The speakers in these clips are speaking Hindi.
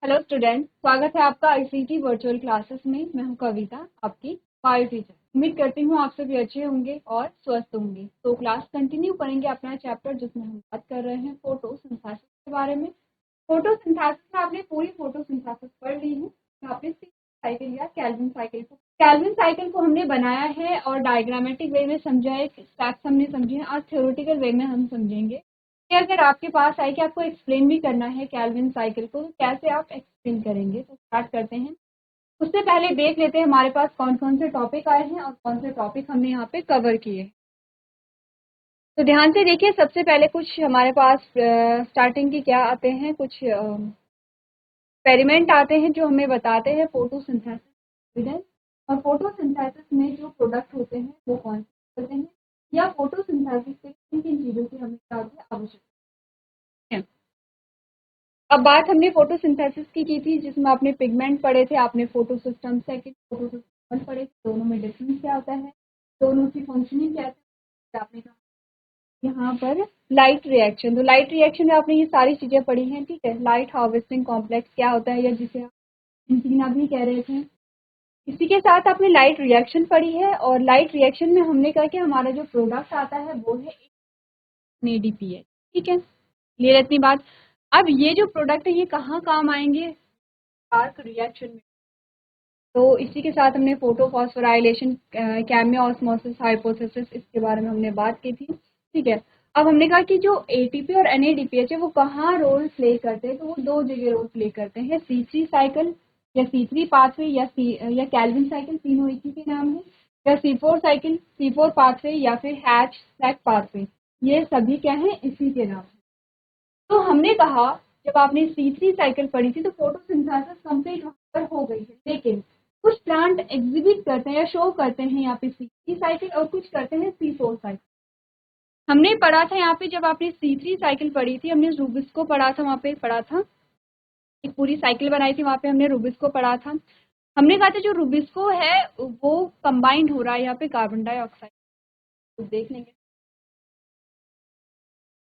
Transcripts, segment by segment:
हेलो स्टूडेंट, स्वागत है आपका आईसीटी वर्चुअल क्लासेस में। मैं हूं कविता, आपकी बायो टीचर। उम्मीद करती हूं आप सभी अच्छे होंगे और स्वस्थ होंगे। तो क्लास कंटिन्यू करेंगे अपना चैप्टर, जिसमें हम बात कर रहे हैं फोटोसिंथेसिस के बारे में। फोटोसिंथेसिस में आपने पूरी फोटोसिंथेसिस पढ़ ली है। तो आपने साइकिल या कैल्विन साइकिल को हमने बनाया है और डायग्रामेटिक वे में समझा है, स्टेप्स हमने समझे हैं। आज थ्योरेटिकल वे में हम समझेंगे कि अगर आपके पास आए कि आपको एक्सप्लेन भी करना है कैल्विन साइकिल को, तो कैसे आप एक्सप्लेन करेंगे। तो स्टार्ट करते हैं। उससे पहले देख लेते हैं हमारे पास कौन कौन से टॉपिक आए हैं और कौन से टॉपिक हमने यहाँ पे कवर किए। तो ध्यान से देखिए, सबसे पहले कुछ हमारे पास स्टार्टिंग की क्या आते हैं, कुछ एक्सपेरिमेंट आते हैं जो हमें बताते हैं फोटोसिंथेसिस एविडेंस। और फोटोसिंथेसिस में जो प्रोडक्ट होते हैं वो कौन से होते हैं, या फोटोसिंथेसिस से किन किन चीज़ों की हमें क्या होती है आवश्यकता है। अब बात हमने फोटोसिंथेसिस की थी, जिसमें आपने पिगमेंट पढ़े थे, आपने photo system second photo system पढ़े थे। दोनों में डिफरेंस क्या होता है, दोनों की फंक्शनिंग क्या है आपने कहा। यहाँ पर लाइट रिएक्शन, तो लाइट रिएक्शन में आपने ये सारी चीजें पढ़ी हैं, ठीक है। लाइट हार्वेस्टिंग कॉम्प्लेक्स क्या होता है, या जिसे आप एंटीना भी कह रहे थे। इसी के साथ आपने लाइट रिएक्शन पढ़ी है, और लाइट रिएक्शन में हमने कहा कि हमारा जो प्रोडक्ट आता है वो है NADPH, ठीक है। क्लियर इतनी बात। अब ये जो प्रोडक्ट है ये कहाँ काम आएंगे, डार्क रिएक्शन में। तो इसी के साथ हमने photo phosphorylation, cameo osmosis hypothesis, इसके बारे में हमने बात की थी, ठीक है। अब हमने कहा कि जो ATP और NADPH है वो कहाँ रोल प्ले करते हैं, तो वो दो जगह रोल प्ले करते हैं। C3 साइकिल या C3 पाथवे या कैल्विन साइकिल, तीनों एक ही के नाम है। या C4 साइकिल, C4 पाथवे, या फिर हैच स्लैक पाथवे, ये सभी क्या है, इसी के नाम है। तो हमने कहा जब आपने C3 साइकिल पढ़ी थी तो फोटोसिंथेसिस कंप्लीट वहां पर हो गई है, लेकिन कुछ प्लांट एग्जिबिट करते हैं या शो करते हैं यहाँ पे C3 साइकिल, और कुछ करते हैं C4 साइकिल। हमने पढ़ा था यहाँ पे, जब आपने C3 साइकिल पढ़ी थी, हमने रूबिस्को पढ़ा था, वहाँ पे पढ़ा था, एक पूरी साइकिल बनाई थी, वहाँ पे हमने रूबिस्को पढ़ा था। हमने कहा था जो रूबिस्को है वो कंबाइंड हो रहा है यहाँ पे कार्बन डाइऑक्साइड, तो देख लेंगे।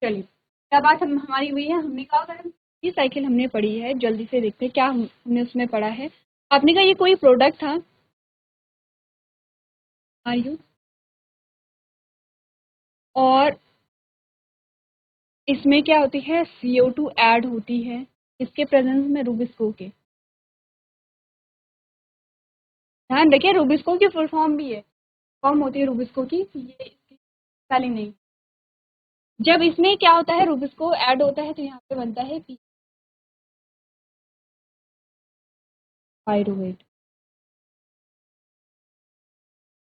चलिए, क्या बात हमारी हुई है। हमने कहा अगर ये साइकिल हमने पढ़ी है, जल्दी से देखते हैं क्या हमने उसमें पढ़ा है। आपने कहा ये कोई प्रोडक्ट था, आर यू, और इसमें क्या होती है, CO2 ऐड होती है, इसके प्रेजेंस में रूबिस्को के। ध्यान रखिए, रूबिस्को की फुल फॉर्म भी है, फॉर्म होती है रूबिस्को की, ये इसकी स्पेलिंग नहीं। जब इसमें क्या होता है, रूबिस्को ऐड होता है, तो यहाँ पे बनता है पाइरुवेट,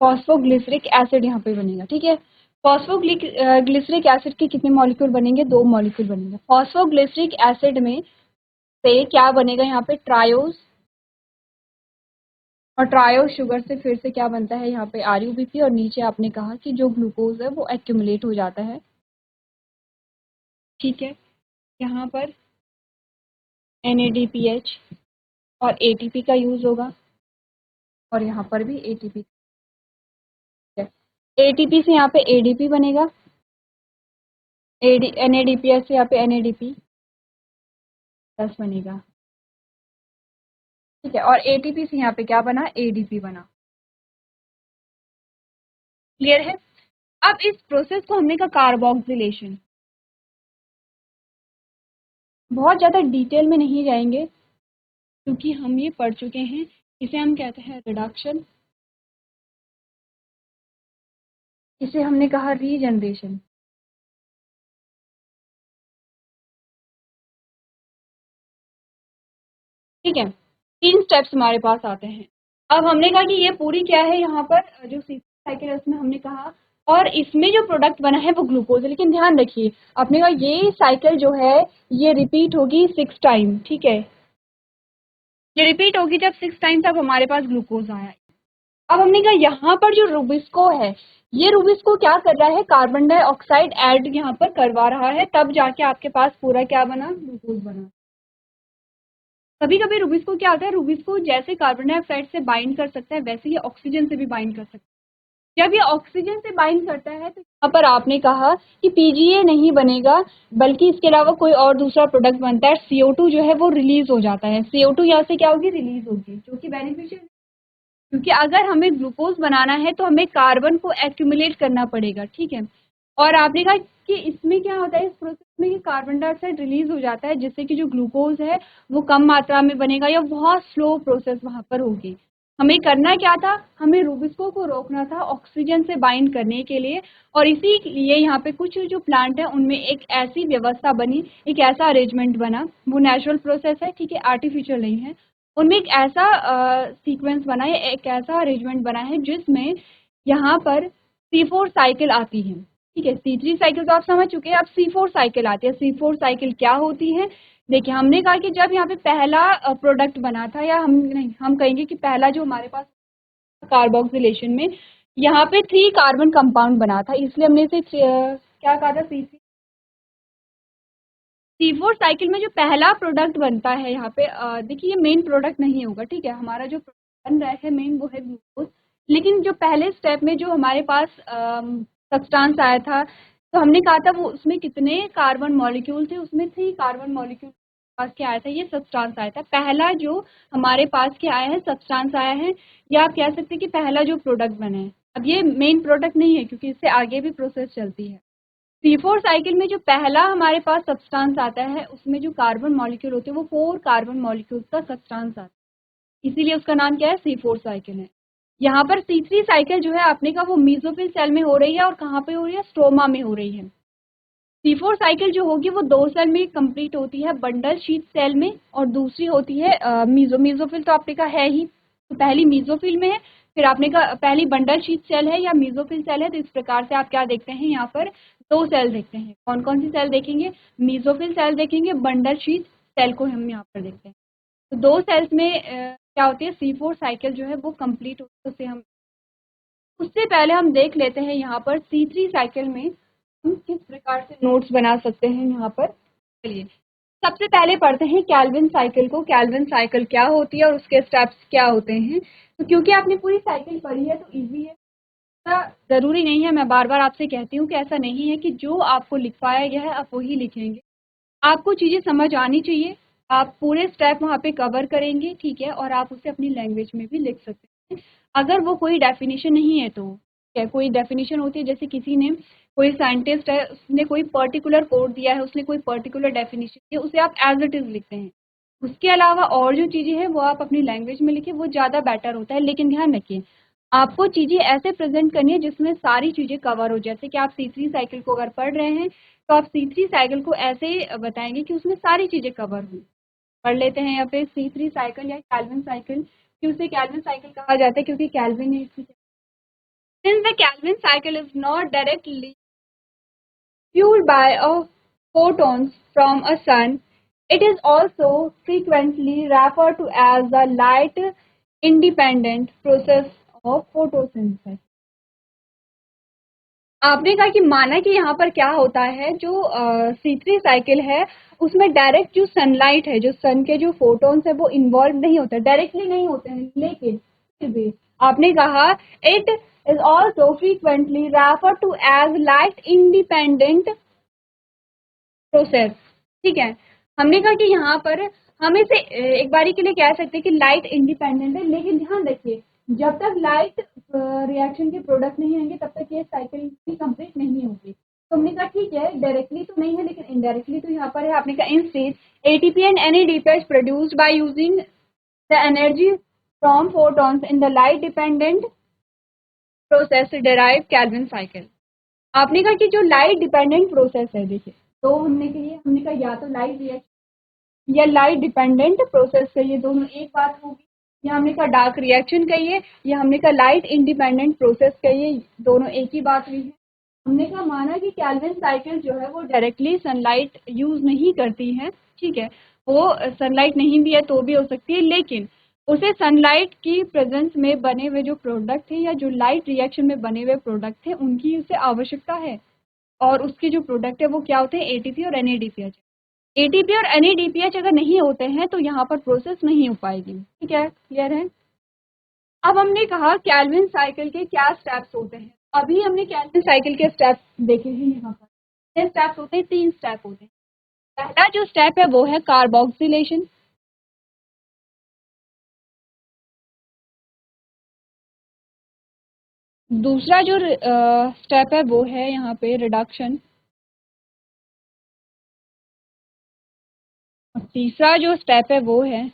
फॉस्फोग्लिसरिक एसिड यहाँ पे बनेगा, ठीक है। फॉस्फोग्लिसरिक एसिड के कितने मॉलिक्यूल बनेंगे, दो मॉलिक्यूल बनेंगे। फॉस्फोग्लिसरिक एसिड में से क्या बनेगा यहाँ पे, ट्रायोज, और ट्रायोज शुगर से फिर से क्या बनता है यहाँ पे, RUBP, और नीचे आपने कहा कि जो ग्लूकोज है वो एक्यूमुलेट हो जाता है, ठीक है। यहाँ पर NADPH और ATP का यूज होगा, और यहाँ पर भी ATP, ATP से यहाँ पे ADP बनेगा, NADPH से यहाँ पे NADP प्लस बनेगा, ठीक है। और ATP से यहाँ पे क्या बना, ADP बना। क्लियर है। अब इस प्रोसेस को हमने कहा कार्बोक्सिलेशन। बहुत ज़्यादा डिटेल में नहीं जाएंगे क्योंकि हम ये पढ़ चुके हैं। इसे हम कहते हैं रिडक्शन, इसे हमने कहा रीजनरेशन, ठीक है। तीन स्टेप्स हमारे पास आते हैं। अब हमने कहा कि ये पूरी क्या है, यहाँ पर जो साइकिल है उसमें हमने कहा, और इसमें जो प्रोडक्ट बना है वो ग्लूकोज है। लेकिन ध्यान रखिए, आपने कहा ये साइकिल जो है ये रिपीट होगी 6 टाइम, ठीक है। ये रिपीट होगी जब 6 टाइम तक हमारे पास ग्लूकोज आया। अब हमने कहा यहाँ पर जो रूबिस्को है, ये रूबिस्को क्या कर रहा है, कार्बन डाइऑक्साइड ऐड यहाँ पर करवा रहा है, तब जाके आपके पास पूरा क्या बना, ग्लूकोज बना। कभी कभी रूबिस्को क्या होता है, रूबिस्को जैसे कार्बन डाइऑक्साइड से बाइंड कर सकता है, वैसे ही ऑक्सीजन से भी बाइंड कर सकता है। जब ये ऑक्सीजन से बाइंड करता है तो यहाँ पर आपने कहा कि पीजीए नहीं बनेगा, बल्कि इसके अलावा कोई और दूसरा प्रोडक्ट बनता है, CO2 जो है वो रिलीज हो जाता है। CO2 यहाँ से क्या होगी, रिलीज होगी, जो कि बेनिफिशियल, क्योंकि अगर हमें ग्लूकोज बनाना है तो हमें कार्बन को एक्यूमुलेट करना पड़ेगा, ठीक है। और आपने कहा कि इसमें क्या होता है, इस प्रोसेस में कि कार्बन डाइऑक्साइड रिलीज हो जाता है, जिससे कि जो ग्लूकोज है वो कम मात्रा में बनेगा या बहुत स्लो प्रोसेस वहां पर होगी। हमें करना क्या था, हमें रूबिस्को को रोकना था ऑक्सीजन से बाइंड करने के लिए, और इसीलिए यहाँ पे कुछ जो प्लांट है उनमें एक ऐसी व्यवस्था बनी, एक ऐसा अरेंजमेंट बना, वो नेचुरल प्रोसेस है, ठीक है, आर्टिफिशियल नहीं है। उनमें एक ऐसा सीक्वेंस बना है, एक ऐसा अरेंजमेंट बना है जिसमें यहाँ पर C4 साइकिल आती है, ठीक है। C3 साइकिल तो आप समझ चुके हैं, अब C4 साइकिल आती है। C4 साइकिल क्या होती है, देखिए हमने कहा कि जब यहाँ पे पहला प्रोडक्ट बना था, या हम नहीं, हम कहेंगे कि पहला जो हमारे पास कार्बोक्सिलेशन में यहाँ पे 3 कार्बन कंपाउंड बना था, इसलिए हमने इसे क्या कहा था, C4 साइकिल में जो पहला प्रोडक्ट बनता है यहाँ पे, देखिए ये मेन प्रोडक्ट नहीं होगा, ठीक है। हमारा जो बन रहा है मेन वो है ग्लूकोज, लेकिन जो पहले स्टेप में जो हमारे पास सब्सटेंस आया था, तो हमने कहा था वो उसमें कितने कार्बन मॉलिक्यूल थे, उसमें 3 कार्बन मॉलिक्यूल पास क्या आया था, ये सब्सटेंस आया था। पहला जो हमारे पास क्या आया है, सब्सटेंस आया है, या आप कह सकते हैं कि पहला जो प्रोडक्ट बना है। अब ये मेन प्रोडक्ट नहीं है, क्योंकि इससे आगे भी प्रोसेस चलती है। C4 साइकिल में जो पहला हमारे पास सब्सटेंस आता है, उसमें जो कार्बन मॉलिक्यूल होते हैं वो 4 कार्बन मॉलिक्यूल्स का सब्सटेंस आता है, इसीलिए उसका नाम क्या है, C4 साइकिल है। यहाँ पर C3 साइकिल जो है आपने कहा वो मीजोफिल सेल में हो रही है, और कहाँ पे हो रही है, स्ट्रोमा में हो रही है। C4 साइकिल जो होगी वो 2 सेल में कंप्लीट होती है, बंडल शीथ सेल में, और दूसरी होती है मीजोफिल, तो आपने कहा है ही, तो पहली मीजोफिल में है, फिर आपने कहा पहली बंडल शीथ सेल है या मीजोफिल सेल है। तो इस प्रकार से आप क्या देखते हैं, यहाँ पर 2 सेल देखते हैं। कौन कौन सी सेल देखेंगे, मीजोफिल सेल देखेंगे, बंडल शीथ सेल को हम यहाँ पर देखते हैं। तो 2 सेल्स में क्या होती है, C4 साइकिल जो है वो कंप्लीट होती है, उसे हम, उससे पहले हम देख लेते हैं यहाँ पर C3 साइकिल में हम किस प्रकार से नोट्स बना सकते हैं यहाँ पर। चलिए सबसे पहले पढ़ते हैं कैल्विन साइकिल को, कैल्विन साइकिल क्या होती है और उसके स्टेप्स क्या होते हैं। तो क्योंकि आपने पूरी साइकिल पढ़ी है तो इजी है, ऐसा ज़रूरी नहीं है, मैं बार बार आपसे कहती हूँ कि ऐसा नहीं है कि जो आपको लिखवाया गया है आप वही लिखेंगे, आपको चीज़ें समझ आनी चाहिए, आप पूरे स्टेप वहाँ पे कवर करेंगे, ठीक है, और आप उसे अपनी लैंग्वेज में भी लिख सकते हैं। अगर वो कोई डेफिनेशन नहीं है तो क्या, कोई डेफिनेशन होती है, जैसे किसी ने, कोई साइंटिस्ट है, उसने कोई पर्टिकुलर कोड दिया है, उसने कोई पर्टिकुलर डेफिनेशन दिया, उसे आप एज इट इज़ लिखते हैं। उसके अलावा और जो चीज़ें हैं वो आप अपनी लैंग्वेज में लिखें, वो ज़्यादा बेटर होता है। लेकिन ध्यान रखिए, आपको चीज़ें ऐसे प्रेजेंट करनी है जिसमें सारी चीज़ें कवर हो। जैसे कि आप C3 साइकिल को अगर पढ़ रहे हैं तो आप C3 साइकिल को ऐसे बताएंगे कि उसमें सारी चीज़ें कवर हुई। पढ़ लेते हैं यहाँ पे C3 साइकिल या कैल्विन साइकिल, कि उसे कैल्विन साइकिल कहा जाता है क्योंकि कैल्विन ने इसकी, since the Kelvin cycle is not directly fueled by a photons from a sun, it is also frequently referred to as the light independent process of photosynthesis। आपने कहा कि माना कि यहाँ पर क्या होता है, जो C3 साइकिल है उसमें डायरेक्ट जो सनलाइट है, जो सन के जो फोटोन्स है वो इन्वॉल्व नहीं होते, डायरेक्टली नहीं होते हैं, लेकिन फिर भी आपने कहा it is also frequently refer to as light independent process, ठीक है। हमने कहा कि यहाँ पर हम इसे एक बारी के लिए कह सकते हैं कि लाइट इंडिपेंडेंट है, लेकिन ध्यान रखिए जब तक लाइट रिएक्शन के प्रोडक्ट नहीं आएंगे तब तक ये साइकिल भी कंप्लीट नहीं होगी। तो हमने कहा ठीक है, डायरेक्टली तो नहीं है लेकिन इनडायरेक्टली तो यहाँ पर है। आपने कहा instead ATP and NADP is produced by using the energy from photons in the light dependent process derived Kelvin cycle। आपने कहा कि जो लाइट डिपेंडेंट प्रोसेस है, देखिए तो हमने कहा या तो लाइट रिएक्शन या लाइट डिपेंडेंट प्रोसेस कहिए, दोनों एक बात होगी। या हमने कहा डार्क रिएक्शन कहिए, या हमने कहा लाइट इंडिपेंडेंट प्रोसेस कहिए, दोनों एक ही बात हुई है। हमने कहा माना कि कैल्विन साइकिल जो है वो डायरेक्टली सनलाइट यूज नहीं करती है, ठीक है, वो सनलाइट नहीं भी है तो भी हो सकती है, लेकिन उसे सनलाइट की प्रेजेंस में बने हुए जो प्रोडक्ट थे या जो लाइट रिएक्शन में बने हुए प्रोडक्ट थे उनकी उसे आवश्यकता है, और उसके जो प्रोडक्ट है वो क्या होते हैं, ATP और NADPH। ATP और NADPH अगर नहीं होते हैं तो यहाँ पर प्रोसेस नहीं हो पाएगी, ठीक है, क्लियर है। अब हमने कहा कैल्विन साइकिल के क्या स्टेप्स होते हैं। अभी हमने कैल्विन साइकिल के स्टेप्स देखे हैं। यहाँ पर कितने स्टेप्स होते हैं? 3 स्टेप होते हैं। पहला जो स्टेप है वो है कार्बोक्सिलेशन। दूसरा जो स्टेप है वो है यहाँ पे रिडक्शन। और तीसरा जो स्टेप है वो है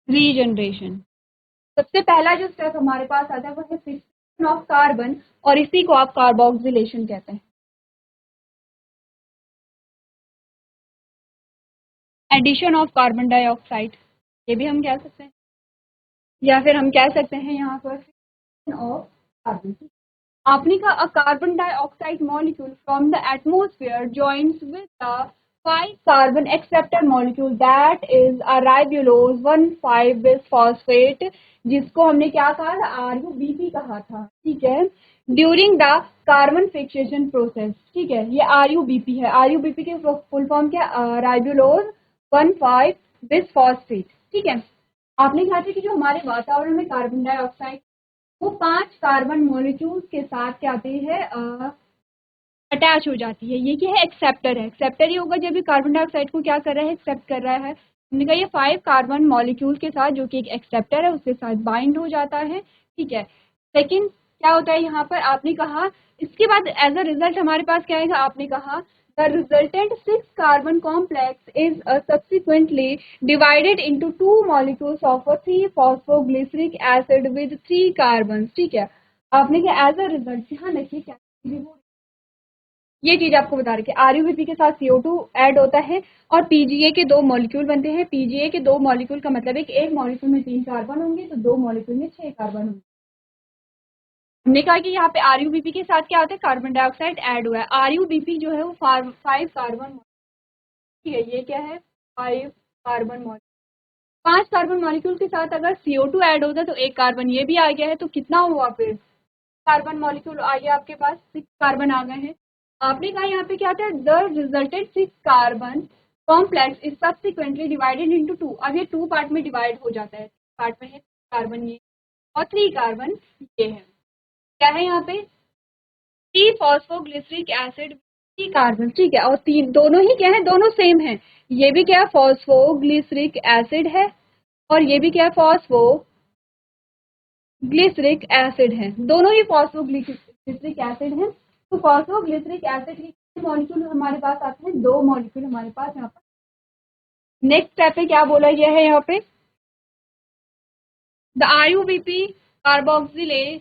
रीजनरेशन। सबसे पहला जो स्टेप हमारे पास आता है वो है फिक्सेशन ऑफ कार्बन, और इसी को आप कार्बोक्सिलेशन कहते हैं। एडिशन ऑफ कार्बन डाइऑक्साइड, ये भी हम कह सकते हैं, या फिर हम कह सकते हैं यहाँ पर फिक्सेशन ऑफ कार्बन। आपने कहा a carbon dioxide molecule from the atmosphere joins with the 5 carbon acceptor molecule that is a ribulose 1,5 bis phosphate, जिसको हमने क्या कहा था? RUBP कहा था। ठीक है, during the carbon fixation process. ठीक है, ये RUBP है। RUBP के फुल फॉर्म क्या? Ribulose 1,5 bis phosphate. ठीक है, आपने कहा था कि जो हमारे वातावरण में कार्बन डाइऑक्साइड वो 5 कार्बन मॉलिक्यूल्स के साथ क्या आती है? अटैच हो जाती है। ये क्या है? एक्सेप्टर है। एक्सेप्टर ही होगा जब भी कार्बन डाइऑक्साइड को क्या कर रहा है? एक्सेप्ट कर रहा है। हमने कहा ये 5 कार्बन मॉलिक्यूल्स के साथ, जो कि एक एक्सेप्टर है, उसके साथ बाइंड हो जाता है। ठीक है, सेकेंड क्या होता है यहाँ पर? आपने कहा इसके बाद एज अ रिजल्ट हमारे पास क्या आएगा? आपने कहा the resultant 6 carbon complex is subsequently divided into 2 molecules of a 3 phosphoglyceric acid with 3 carbons। ठीक है, आपने क्या एज अ रिजल्ट ध्यान रखिए क्या ये चीज आपको बता रही है। आरयूबीपी के साथ CO2 ऐड होता है और पीजीए के 2 मॉलिक्यूल बनते हैं। पीजीए के 2 मॉलिक्यूल का मतलब है कि एक मॉलिक्यूल में 3 कार्बन होंगे तो 2 मॉलिक्यूल में 6 कार्बन होंगे। हमने कहा कि यहाँ पे आरयूबीपी के साथ क्या होता है? कार्बन डाइऑक्साइड ऐड हुआ है। आरयूबीपी जो है वो 5 कार्बन, ठीक है, ये क्या है? 5 कार्बन मॉलिक्यूल। 5 कार्बन मॉलिक्यूल के साथ अगर CO2 ऐड होता है तो एक कार्बन ये भी आ गया है, तो कितना हुआ फिर? कार्बन मॉलिक्यूल आ गया आपके पास, 6 कार्बन आ गए हैं। आपने कहा यहाँ पे क्या था? The resulted 6 carbon complex is subsequently divided into 2। अब ये 2 पार्ट में डिवाइड हो जाता है। पार्ट में है कार्बन ये और 3 कार्बन ये है। क्या है यहाँ पे? 3 फॉस्फोग्लिसरिक एसिड 3 कार्बन। ठीक है, और 3 दोनों ही क्या है? दोनों सेम है। ये भी क्या है? फॉस्फोग्लिसरिक एसिड है, और ये भी क्या है? फॉस्फोग्लिसरिक एसिड है। दोनों ही फॉस्फोग्लिसरिक एसिड है। तो फॉस्फोग्लिसरिक एसिड के मॉलिक्यूल हमारे पास आते हैं 2 मॉलिक्यूल हमारे पास यहाँ पर। नेक्स्ट स्टेप पे क्या बोला गया है यहाँ पे? The RuBP carboxylase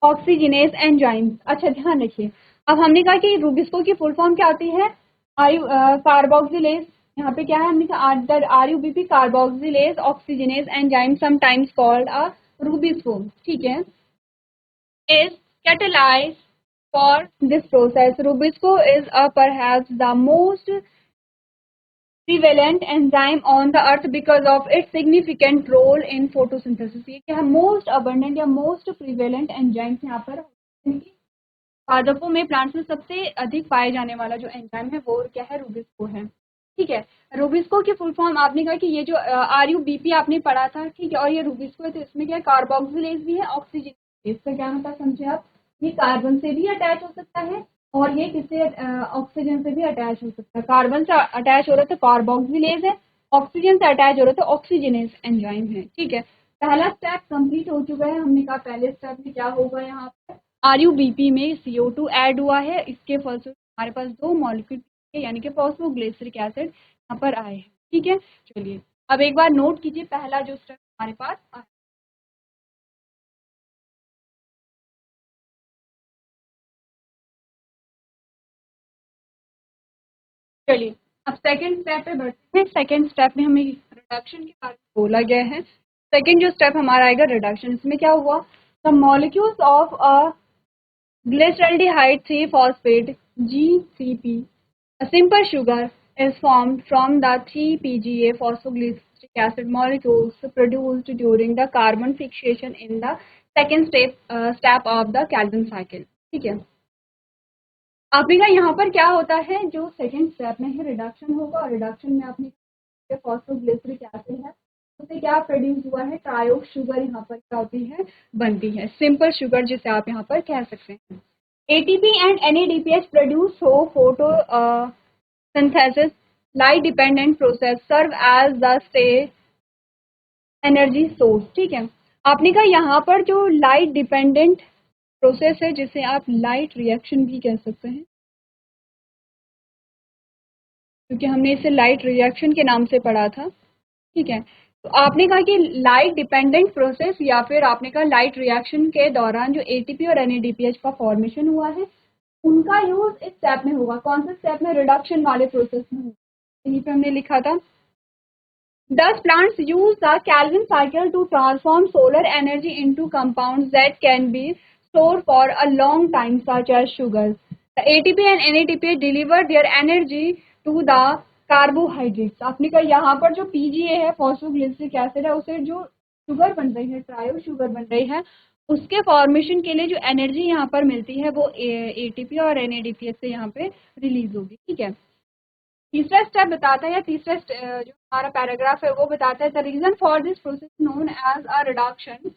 oxygenase enzyme. अच्छा ध्यान रखिए, अब हमने कहा कि रूबिस्को की फुल फॉर्म क्या होती है? कार्बोक्सिलेज। यहाँ पे क्या है? हमने कहा RuBP carboxylase oxygenase enzyme sometimes called a rubisco. ठीक है, is catalyzed for this process. Rubisco is perhaps the most prevalent enzyme on the earth because of its significant role in photosynthesis। ये क्या है? मोस्ट अबंडेंट या मोस्ट प्रिवेलेंट एंजाइम्स यहाँ पर पादपों में, प्लांट्स में सबसे अधिक पाए जाने वाला जो एंजाइम है वो क्या है? रूबिस्को है। ठीक है, रूबिस्को की फुल फॉर्म आपने कहा कि ये जो RUBP आपने पढ़ा था, ठीक है, और ये रूबिस्को है, तो इसमें क्या है? कार्बोक्सिलेज भी है, ऑक्सीजन। इसका क्या मतलब समझे आप? ये कार्बन से भी अटैच हो सकता है और ये किससे? ऑक्सीजन से भी अटैच हो सकता है। कार्बन से अटैच हो रहा है तो कार्बोक्सिलेज है, ऑक्सीजन से अटैच हो रहा है तो ऑक्सीजनेस एंजाइम है। ठीक है, पहला स्टेप कंप्लीट हो चुका है। हमने कहा पहले स्टेप में क्या होगा? यहाँ पर RUBP में CO2 ऐड हुआ है, इसके फलस्वरूप हमारे पास 2 मॉलिक्यूल यानी कि फॉस्फोग्लिसरिक एसिड यहाँ पर आए हैं। ठीक है, चलिए अब एक बार नोट कीजिए पहला जो स्टेप हमारे पास आया। चलिए अब सेकंड स्टेप पे बढ़ते हैं। सेकंड स्टेप में हमें रिडक्शन के बारे में बोला गया है। सेकंड जो स्टेप हमारा आएगा रिडक्शन। इसमें क्या हुआ? The molecules of a glyceraldehyde 3 phosphate GCP, a simple sugar, is formed from the 3-PGA phosphoglyceric acid molecules produced during the carbon fixation in the second step of the Calvin cycle। ठीक है, आपने कहा यहाँ पर क्या होता है? जो सेकेंड स्टेप में है रिडक्शन होगा, और रिडक्शन में आपने जो फॉस्फोग्लिसरिक एसिड है उससे क्या प्रोड्यूस हुआ है, ट्रायो शुगर यहाँ पर क्या होती है, बनती है, सिंपल शुगर जिसे आप यहाँ पर कह सकते हैं। ATP and NADPH produce through photosynthesis, light dependent process serve as the state energy source. ठीक है, आपने कहा यहाँ पर जो लाइट डिपेंडेंट प्रोसेस है जिसे आप लाइट रिएक्शन भी कह सकते हैं, क्योंकि हमने इसे लाइट रिएक्शन के नाम से पढ़ा था। ठीक है, तो आपने कहा कि लाइट डिपेंडेंट प्रोसेस या फिर आपने कहा लाइट रिएक्शन के दौरान जो ATP और NADPH का फॉर्मेशन हुआ है उनका यूज इस स्टेप में होगा। कौन से स्टेप में, रिडक्शन वाले प्रोसेस में होगा। यहीं पे हमने लिखा था thus plants use the Calvin cycle to transform solar energy into compounds that can be stored for a long time such as sugar. The ATP and NADPH deliver their energy to the carbohydrates। आपने कहा यहाँ पर जो PGA है फॉस्फोग्लिसरिक एसिड है उसे जो शुगर बन रही है, ट्रायो शुगर बन रही है, उसके फॉर्मेशन के लिए जो एनर्जी यहाँ पर मिलती है वो ATP और NADPH से यहाँ पे रिलीज होगी। ठीक है, तीसरा स्टेप बताता है या तीसरा जो हमारा पैराग्राफ है वो बताता है the reason for this process known as a reduction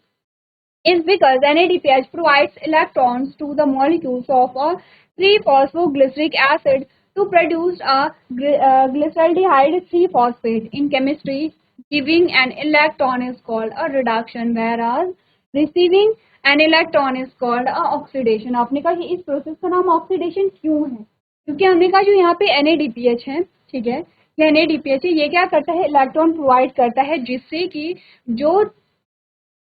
is because NADPH provides electrons to the molecules of a 3-phosphoglyceric acid to produce a glyceraldehyde 3-phosphate. In chemistry, giving an electron is called a reduction, whereas receiving an electron is called a oxidation. आपने कहा कि इस प्रोसेस का नाम ऑक्सीडेशन क्यों है, क्योंकि हमने कहा जो यहाँ पे NADPH है, ठीक है, ये NADPH है, ये क्या करता है, इलेक्ट्रॉन प्रोवाइड करता है जिससे कि जो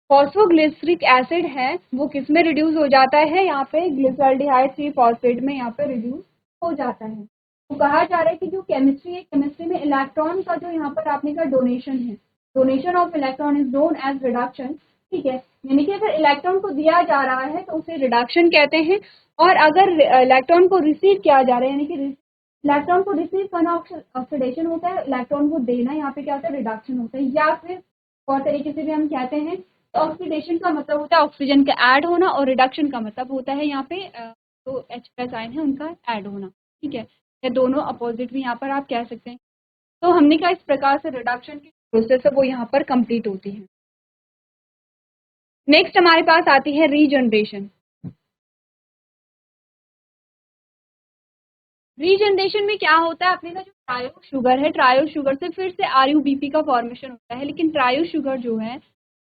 फॉस्फोग्लिसरिक एसिड है वो किस में रिड्यूस हो जाता है, यहाँ पे ग्लिसरॉल्डिहाइड 3-फॉस्फेट में यहाँ पे रिड्यूस हो जाता है। तो कहा जा रहा है कि जो केमिस्ट्री है, केमिस्ट्री में इलेक्ट्रॉन का जो यहाँ पर आपने का डोनेशन है, donation of electron is known as reduction. ठीक है, यानी कि अगर इलेक्ट्रॉन को दिया जा रहा है तो उसे रिडक्शन कहते हैं, और अगर इलेक्ट्रॉन को रिसीव किया जा रहा है यानी कि इलेक्ट्रॉन को रिसीव करना ऑक्सीडेशन होता है, इलेक्ट्रॉन को देना यहाँ पे क्या होता है, रिडक्शन होता है। या फिर और तरीके से भी हम कहते हैं तो ऑक्सीडेशन का मतलब होता है ऑक्सीजन का ऐड होना, और रिडक्शन का मतलब होता है यहाँ पे जो H+ आयन है उनका ऐड होना। ठीक है, ये दोनों अपोजिट भी यहाँ पर आप कह सकते हैं। तो हमने कहा इस प्रकार से रिडक्शन की प्रोसेस है वो यहाँ पर कंप्लीट होती है। नेक्स्ट हमारे पास आती है रीजनरेशन। रीजनरेशन में क्या होता है, अपने का जो ट्रायो शुगर है, ट्रायो शुगर से फिर से RUBP का फॉर्मेशन होता है, लेकिन ट्रायो शुगर जो है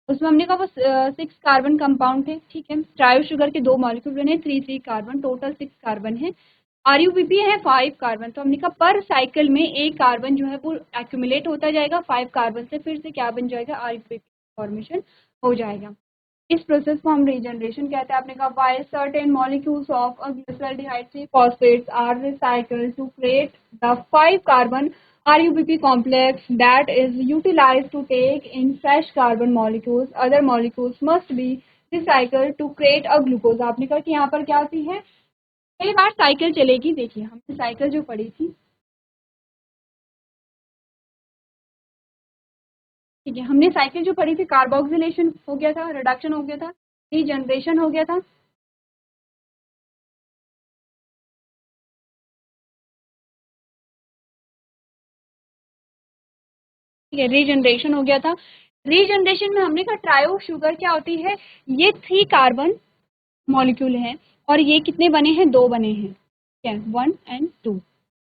उसमें हमने कहा वो 6 कार्बन कंपाउंड है। ठीक है, ट्रायो शुगर के 2 मॉलिक्यूल बने, 3 कार्बन, टोटल 6 कार्बन है। RUBP है 5 कार्बन, तो हमने कहा पर साइकिल में एक कार्बन जो है वो एक्यूमुलेट होता जाएगा, 5 कार्बन से फिर से क्या बन जाएगा, RUBP फॉर्मेशन हो जाएगा। इस प्रोसेस को हम रीजनरेशन कहते हैं। आपने कहा while certain molecules of a glyceraldehyde 3-फॉस्फेट्स are recycled to create the 5 carbon RUBP complex that is utilized to take in fresh carbon molecules. Other molecules must be recycled to create a glucose. आपने कहा कि यहाँ पर क्या होती है, कई बार साइकिल चलेगी। देखिए हमने साइकिल जो पढ़ी थी, ठीक है, हमने साइकिल जो पढ़ी थी, कार्बोक्सिलेशन हो गया था, रिडक्शन हो गया था, रीजनरेशन हो गया था। ठीक है, रीजनरेशन हो गया था। रीजनरेशन में हमने कहा ट्रायो शुगर क्या होती है, ये 3 कार्बन मॉलिक्यूल हैं और ये कितने बने हैं, 2 बने हैं। ठीक है, 1 और 2,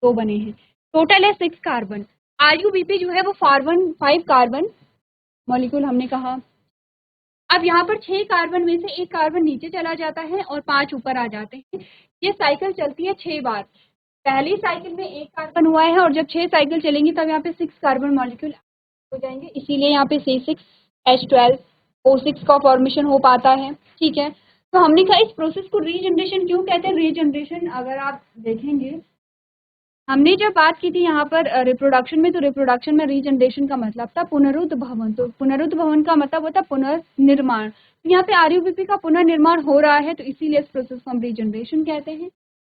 2 बने हैं, टोटल है 6 कार्बन। RUBP जो है वो 5 कार्बन मॉलिक्यूल हमने कहा। अब यहाँ पर 6 कार्बन में से 1 कार्बन नीचे चला जाता है और 5 ऊपर आ जाते हैं। ये साइकिल चलती है 6 बार। पहली साइकिल में 1 कार्बन हुआ है और जब 6 साइकिल चलेंगी तब यहाँ पे 6 कार्बन मॉलिक्यूल हो जाएंगे, इसीलिए यहाँ पे C6H12O6 का फॉर्मेशन हो पाता है। ठीक है, तो हमने कहा इस प्रोसेस को रीजनरेशन क्यों कहते हैं। रीजनरेशन अगर आप देखेंगे, हमने जब बात की थी यहाँ पर रिप्रोडक्शन में, तो रिप्रोडक्शन में रीजनरेशन का मतलब था पुनरुद्भवन। तो पुनरुद्भवन का मतलब होता है पुनर्निर्माण। तो यहाँ पे RUBP का पुनर्निर्माण हो रहा है, तो इसीलिए इस प्रोसेस को हम रीजनरेशन कहते हैं।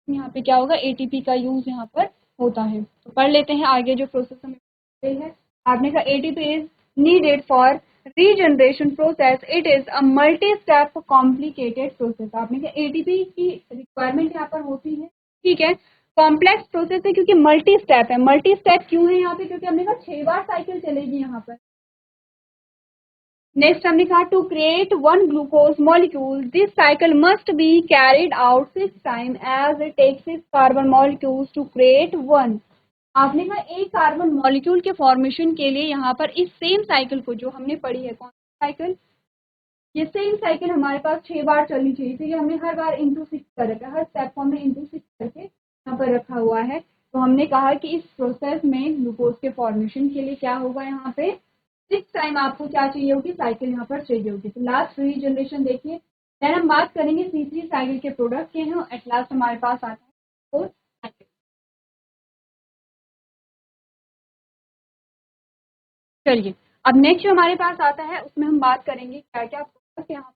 यहाँ पे क्या होगा, ATP का यूज यहाँ पर होता है। तो पढ़ लेते हैं आगे जो प्रोसेस हमें है। आपने कहा ATP is needed for regeneration process, it is a multi step complicated process. आपने कहा ATP की रिक्वायरमेंट यहाँ पर होती है। ठीक है, कॉम्प्लेक्स प्रोसेस है क्योंकि मल्टी स्टेप है। मल्टी स्टेप क्यों है यहाँ पे? क्योंकि हमने कहा 6 बार साइकिल चलेगी यहाँ पर। नेक्स्ट हमने कहा to create one glucose molecule this cycle must be carried out 6 time as it takes 6 carbon molecules to create one. आपने कहा एक कार्बन मॉलिक्यूल के फॉर्मेशन के लिए यहाँ पर इस सेम साइकिल को जो हमने पढ़ी है, कौन सी साइकिल? ये सेम साइकिल हमारे पास 6 बार चलनी चाहिए थी। हमने हर बार इंटू 6 कर रखा है, हर स्टेप को हमने इंटू 6 करके यहाँ पर रखा हुआ है। तो हमने कहा कि इस प्रोसेस में ग्लूकोज के फॉर्मेशन के लिए क्या होगा, यहाँ पे 6 टाइम आपको क्या चाहिए होगी, साइकिल यहाँ पर चाहिए होगी। तो लास्ट रीजनरेशन देखिए। देन हम बात करेंगे तीसरी साइकिल के प्रोडक्ट के हैं। एट लास्ट हमारे पास आता है फोर्थ साइकिल। चलिए अब नेक्स्ट जो हमारे पास आता है उसमें हम बात करेंगे क्या क्या प्रोडक्ट यहाँ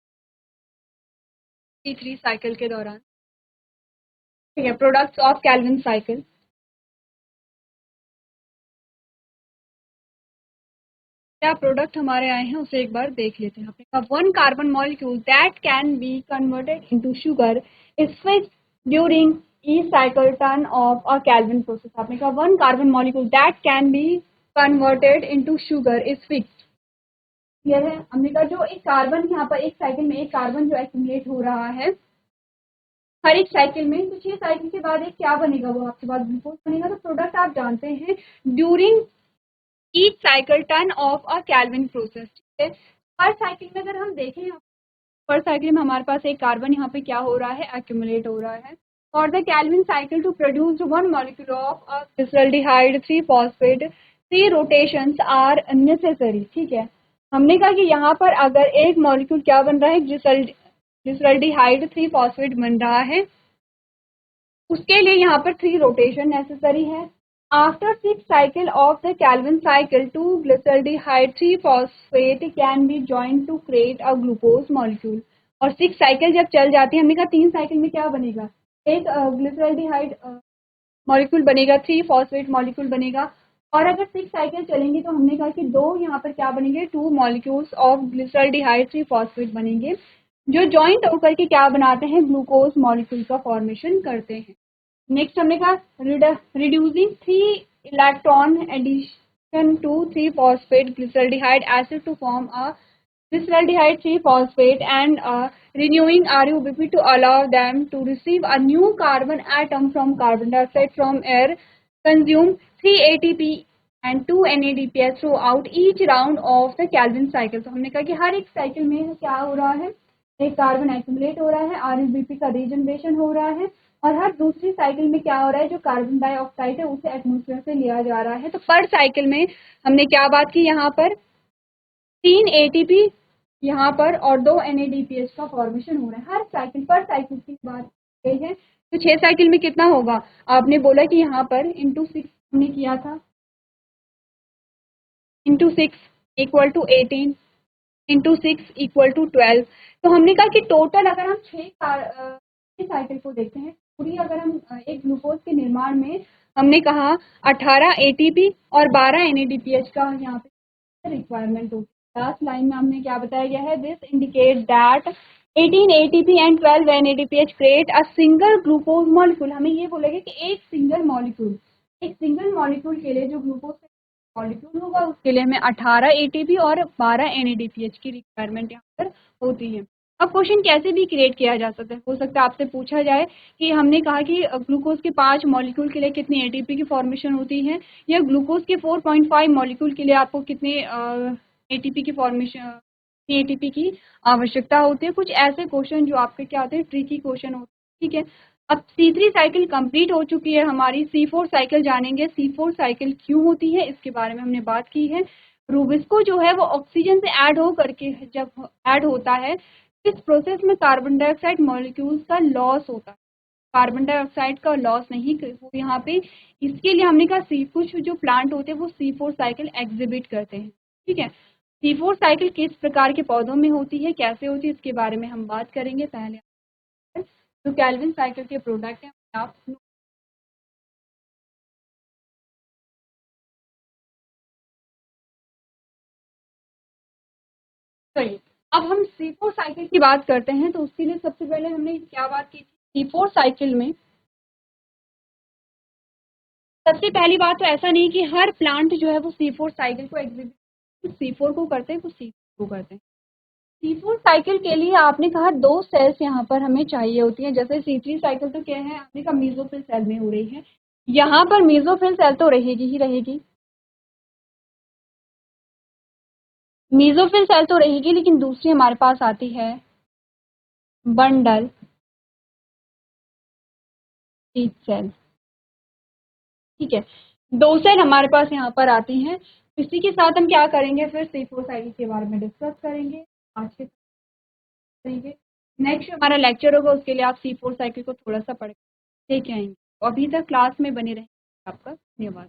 तीसरी साइकिल के दौरान। ठीक है, प्रोडक्ट्स ऑफ कैल्विन साइकिल। क्या प्रोडक्ट हमारे आए हैं उसे एक बार देख लेते हैं। आपने कहा one carbon molecule that can be converted into sugar is fixed during each cycle turn of a Calvin process. आपने कहा one carbon molecule that can be converted into sugar is fixed. Clear है? हमने कहा जो एक कार्बन यहाँ पर एक साइकिल में एक कार्बन जो एक्यूमुलेट हो रहा है हर एक साइकिल में, तो 6 साइकिल के बाद एक क्या बनेगा, वो आपके पास ग्लूकोज बनेगा। तो प्रोडक्ट आप जानते हैं during each cycle turn of a Calvin process. ठीक है, हर साइकिल में अगर हम देखें, पर साइकिल में हमारे पास एक कार्बन यहाँ पे क्या हो रहा है, एक्यूमुलेट हो रहा है। For the Calvin cycle to produce one molecule of a glyceraldehyde 3 phosphate 3 rotations are necessary. ठीक है, हमने कहा कि यहाँ पर अगर एक मॉलिक्यूल क्या बन रहा है, ग्लिसरॉल्डिहाइड 3 फॉस्फेट बन रहा है, उसके लिए यहाँ पर 3 रोटेशन नेसेसरी है। After 6 cycle of the Calvin cycle, 2 glyceraldehyde 3-phosphate can be joined to create a glucose molecule. और 6 साइकिल जब चल जाती है, हमने कहा 3 साइकिल में क्या बनेगा, एक ग्लिसरॉल्डिहाइड मॉलिक्यूल बनेगा, 3 फॉस्फेट मॉलिक्यूल बनेगा। और अगर 6 साइकिल चलेंगी तो हमने कहा कि 2 यहाँ पर क्या बनेंगे, 2 मॉलिक्यूल्स ऑफ ग्लिसरॉल्डिहाइड 3 फॉस्फेट बनेंगे, जो जॉइंट होकर के क्या बनाते हैं, ग्लूकोज मॉलिक्यूल का फॉर्मेशन करते हैं। नेक्स्ट हमने कहा reducing 3 electron addition to 3 phosphate glyceraldehyde acid to form a glyceraldehyde 3 phosphate and renewing RUBP to allow them to receive a new carbon atom from carbon dioxide from air, consume 3 ATP and 2 NADPH throughout each round of the Calvin cycle। तो हमने कहा कि हर एक साइकिल में क्या हो रहा है, एक कार्बन एक्यूमुलेट हो रहा है, आरएसबीपी का रीजनरेशन हो रहा है, और हर दूसरी साइकिल में क्या हो रहा है, जो कार्बन डाइऑक्साइड है उसे एटमोस्फेयर से लिया जा रहा है। तो पर साइकिल में हमने क्या बात की, यहाँ पर 3 एटीपी यहाँ पर और 2 एनएडीपीएच का फॉर्मेशन हो रहा है हर साइकिल पर। साइकिल की बात है तो 6 साइकिल में कितना होगा, आपने बोला कि यहाँ पर इंटू 6 हमने किया था, into 6 equal to 18 into 6 equal to 12। तो हमने कहा कि टोटल अगर हम 6 साइकिल को देखते हैं पूरी, अगर हम एक ग्लूकोज के निर्माण में हमने कहा 18 एटीपी और 12 एनएडीपीएच का यहाँ पे रिक्वायरमेंट होगी। लास्ट लाइन में हमने क्या बताया गया है, this indicate that 18 ATP and 12 NADPH create a single glucose molecule. हमें ये बोलेगा कि एक सिंगल मॉलिक्यूल के लिए जो ग्लूकोज मॉलिक्यूल होगा उसके लिए हमें 18 एटीपी और 12 एनएडीपीएच की रिक्वायरमेंट यहाँ पर होती है। अब क्वेश्चन कैसे भी क्रिएट किया जा सकता है, हो सकता है आपसे पूछा जाए कि हमने कहा कि ग्लूकोज के 5 मॉलिक्यूल के लिए कितनी एटीपी की फॉर्मेशन होती है, या ग्लूकोज के 4.5 मॉलिक्यूल के लिए आपको कितने एटीपी की फॉर्मेशन, एटीपी की आवश्यकता होती है। कुछ ऐसे क्वेश्चन जो आपके क्या होते हैं, ट्रिकी क्वेश्चन होते हैं। ठीक है, अब C3 साइकिल कंप्लीट हो चुकी है हमारी, C4 साइकिल जानेंगे। C4 साइकिल क्यों होती है इसके बारे में हमने बात की है। रूबिस्को जो है वो ऑक्सीजन से ऐड हो करके जब ऐड होता है, इस प्रोसेस में कार्बन डाइऑक्साइड मॉलिक्यूल्स का लॉस होता है, कार्बन डाइऑक्साइड का लॉस नहीं हो यहाँ पे। इसके लिए हमने कहा कुछ जो प्लांट होते हैं वो C4 साइकिल एग्जिबिट करते हैं। ठीक है, C4 साइकिल किस प्रकार के पौधों में होती है, कैसे होती है, इसके बारे में हम बात करेंगे। पहले जो कैल्विन साइकिल के प्रोडक्ट हैं आप चलिए अब हम C4 साइकिल की बात करते हैं। तो उसके लिए सबसे पहले हमने क्या बात की थी, C4 साइकिल में सबसे पहली बात तो ऐसा नहीं कि हर प्लांट जो है वो C4 साइकिल को एग्जीक्यूट, कुछ C4 को करते हैं, कुछ C4 को करते हैं। C4 साइकिल के लिए आपने कहा 2 सेल्स यहाँ पर हमें चाहिए होती है। जैसे C3 साइकिल तो क्या है, आपने कहा मेसोफिल सेल में हो रही है, यहाँ पर मेसोफिल सेल तो रहेगी ही रहेगी, मेसोफिल सेल तो रहेगी, लेकिन दूसरी हमारे पास आती है बंडल शीथ सेल। ठीक है, 2 सेल हमारे पास यहाँ पर आती हैं। इसी के साथ हम क्या करेंगे, फिर C4 साइकिल के बारे में डिस्कस करेंगे, आज के करेंगे। नेक्स्ट हमारा लेक्चर होगा, उसके लिए आप C4 साइकिल को थोड़ा सा पढ़ लेके आएंगे। अभी तक क्लास में बने रहेंगे। आपका धन्यवाद।